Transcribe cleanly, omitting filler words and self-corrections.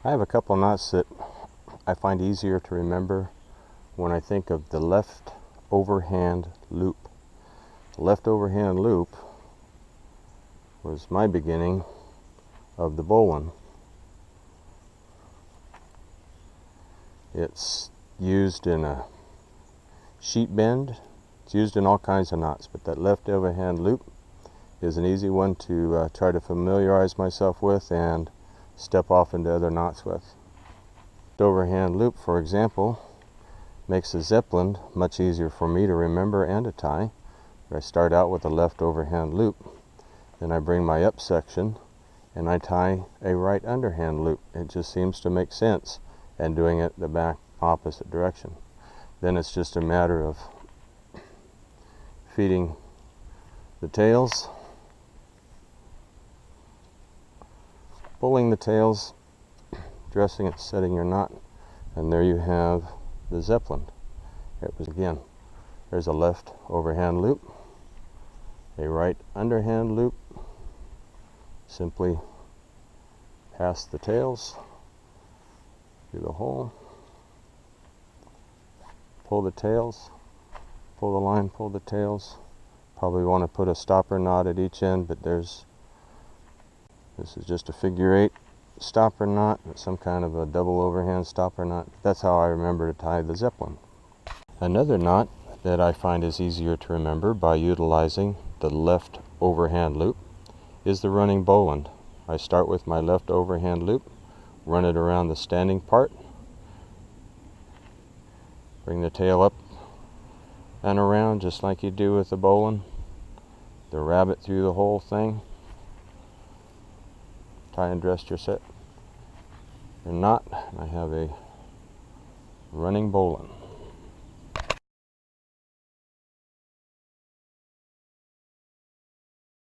I have a couple knots that I find easier to remember when I think of the left overhand loop. The left overhand loop was my beginning of the bowline. It's used in a sheet bend. It's used in all kinds of knots, but that left overhand loop is an easy one to try to familiarize myself with and step off into other knots with. The overhand loop, for example, makes the Zeppelin much easier for me to remember and to tie. I start out with a left overhand loop, then I bring my up section and I tie a right underhand loop. It just seems to make sense, and doing it the back opposite direction. Then it's just a matter of feeding the tails, pulling the tails, dressing it, setting your knot, and there you have the Zeppelin. It was, again, there's a left overhand loop, a right underhand loop, simply pass the tails through the hole, pull the tails, pull the line, pull the tails. Probably want to put a stopper knot at each end, but this is just a figure 8 stopper knot, some kind of a double overhand stopper knot. That's how I remember to tie the Zeppelin. Another knot that I find is easier to remember by utilizing the left overhand loop is the running bowline. I start with my left overhand loop, run it around the standing part, bring the tail up and around just like you do with the bowline, the rabbit through the whole thing, tie and dress your knot. I have a running bowline.